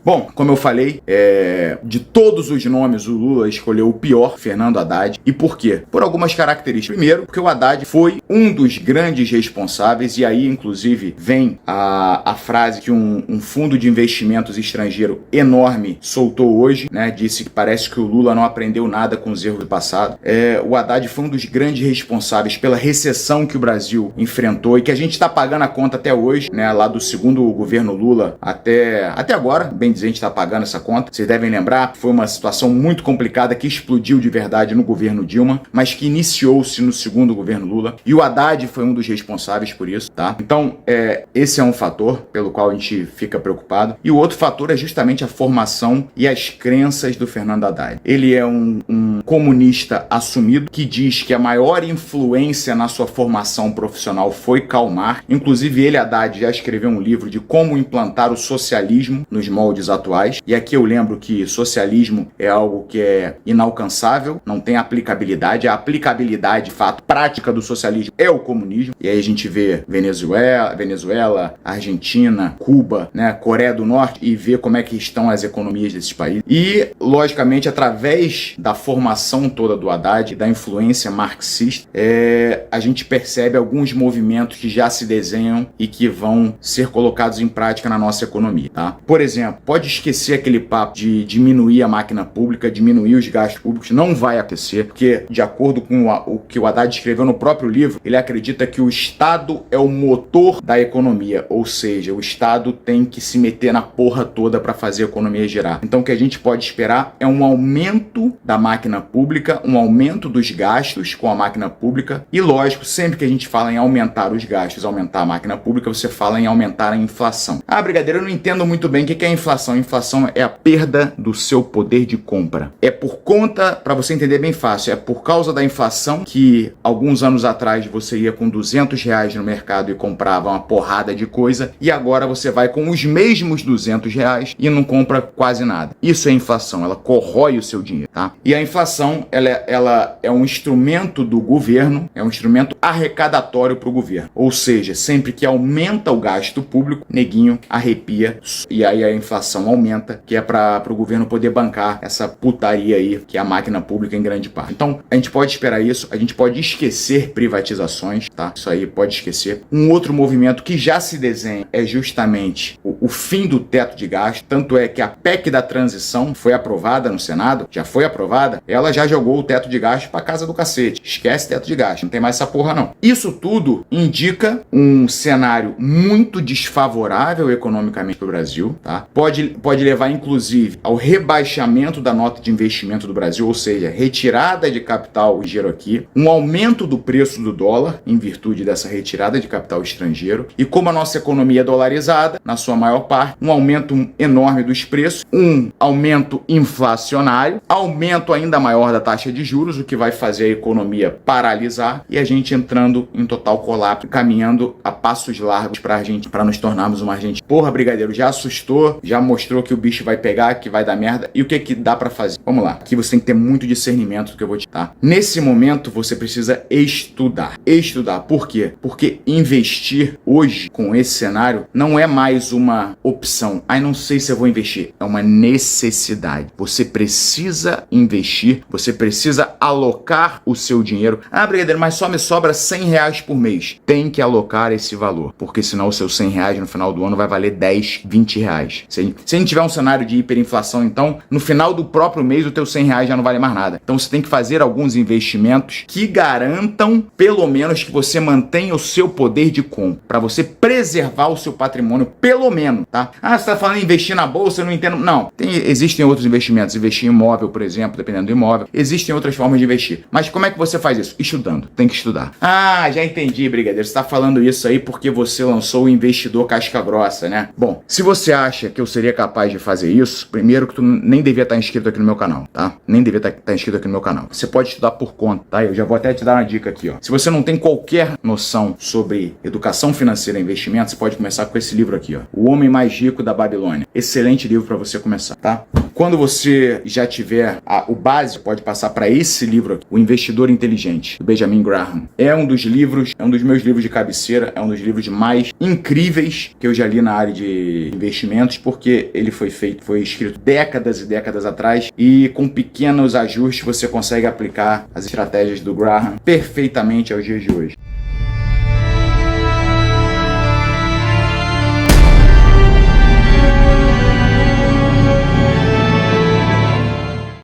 Bom, como eu falei, de todos os nomes, o Lula escolheu o pior, Fernando Haddad. E por quê? Por algumas características. Primeiro, porque o Haddad foi um dos grandes responsáveis, e aí, inclusive, vem a frase que um fundo de investimentos estrangeiro enorme soltou hoje, né? Disse que parece que o Lula não aprendeu nada com os erros do passado. O Haddad foi um dos grandes responsáveis pela recessão que o Brasil enfrentou e que a gente está pagando a conta até hoje, né? Lá do segundo governo Lula até agora, bem dizer, a gente está pagando essa conta. Vocês devem lembrar que foi uma situação muito complicada que explodiu de verdade no governo Dilma, mas que iniciou-se no segundo governo Lula. E o Haddad foi um dos responsáveis por isso, tá? Então, esse é um fator pelo qual a gente fica preocupado. E o outro fator é justamente a formação e as crenças do Fernando Haddad. Ele é um comunista assumido que diz que a maior influência na sua formação profissional foi Karl Marx. Inclusive, ele, Haddad, já escreveu um livro de como implantar o socialismo nos moldes atuais. E aqui eu lembro que socialismo é algo que é inalcançável, não tem aplicabilidade. A aplicabilidade, de fato, prática do socialismo é o comunismo. E aí a gente vê Venezuela, Argentina, Cuba, né, Coreia do Norte, e vê como é que estão as economias desses países. E, logicamente, através da formação toda do Haddad, da influência marxista, a gente percebe alguns movimentos que já se desenham e que vão ser colocados em prática na nossa economia, tá? Por exemplo, pode esquecer aquele papo de diminuir a máquina pública, diminuir os gastos públicos, não vai acontecer, porque, de acordo com o que o Haddad escreveu no próprio livro, ele acredita que o Estado é o motor da economia, ou seja, o Estado tem que se meter na porra toda para fazer a economia girar. Então, o que a gente pode esperar é um aumento da máquina pública, um aumento dos gastos com a máquina pública, e lógico, sempre que a gente fala em aumentar os gastos, aumentar a máquina pública, você fala em aumentar a inflação. Ah, brigadeiro, eu não entendo muito bem o que é inflação. A inflação é a perda do seu poder de compra. É por conta, para você entender bem fácil, é por causa da inflação que alguns anos atrás você ia com R$200 no mercado e comprava uma porrada de coisa, e agora você vai com os mesmos R$200 e não compra quase nada. Isso é inflação, ela corrói o seu dinheiro, tá? E a inflação, ela é um instrumento do governo, é um instrumento arrecadatório para o governo. Ou seja, sempre que aumenta o gasto público, neguinho arrepia, e aí a inflação aumenta, que é para o governo poder bancar essa putaria aí, que é a máquina pública em grande parte. Então, a gente pode esperar isso, a gente pode esquecer privatizações, tá? Isso aí pode esquecer. Um outro movimento que já se desenha é justamente o fim do teto de gasto, tanto é que a PEC da transição foi aprovada no Senado, já foi aprovada, ela já jogou o teto de gasto pra casa do cacete. Esquece teto de gasto, não tem mais essa porra não. Isso tudo indica um cenário muito desfavorável economicamente pro Brasil, tá? Pode levar, inclusive, ao rebaixamento da nota de investimento do Brasil, ou seja, retirada de capital estrangeiro aqui, um aumento do preço do dólar, em virtude dessa retirada de capital estrangeiro, e como a nossa economia é dolarizada, na sua maior parte, um aumento enorme dos preços, um aumento inflacionário, aumento ainda maior da taxa de juros, o que vai fazer a economia paralisar, e a gente entrando em total colapso, caminhando a passos largos para nos tornarmos uma Argentina. Porra, brigadeiro, já assustou, já mostrou que o bicho vai pegar, que vai dar merda, e o que dá para fazer? Vamos lá, aqui você tem que ter muito discernimento do que eu vou te dar. Nesse momento, você precisa estudar. Estudar, por quê? Porque investir hoje, com esse cenário, não é mais uma opção. Ai, não sei se eu vou investir. É uma necessidade. Você precisa investir, você precisa alocar o seu dinheiro. Ah, brigadeiro, mas só me sobra R$100 por mês. Tem que alocar esse valor, porque senão o seu R$100 no final do ano vai valer 10, 20 reais. Se a gente tiver um cenário de hiperinflação, então, no final do próprio mês, o teu R$100 já não vale mais nada. Então, você tem que fazer alguns investimentos que garantam, pelo menos, que você mantenha o seu poder de compra, para você preservar o seu patrimônio, pelo menos, tá? Ah, você tá falando em investir na bolsa, eu não entendo. Não, existem outros investimentos. Investir em imóvel, por exemplo, dependendo do imóvel. Existem outras formas de investir. Mas como é que você faz isso? Estudando. Tem que estudar. Ah, já entendi, brigadeiro. Você tá falando isso aí porque você lançou o Investidor Casca Grossa, né? Bom, se você acha que eu seria capaz de fazer isso, primeiro que tu nem devia estar inscrito aqui no meu canal, tá? Nem devia estar inscrito aqui no meu canal. Você pode estudar por conta, tá? Eu já vou até te dar uma dica aqui, ó. Se você não tem qualquer noção sobre educação financeira e investimento, você pode começar com esse livro aqui, ó. O Homem Mais Rico da Babilônia. Excelente livro para você começar, tá? Quando você já tiver o básico, pode passar para esse livro aqui, O Investidor Inteligente, do Benjamin Graham. É um dos meus livros de cabeceira, é um dos livros mais incríveis que eu já li na área de investimentos, porque ele foi escrito décadas e décadas atrás, e com pequenos ajustes você consegue aplicar as estratégias do Graham perfeitamente aos dias de hoje.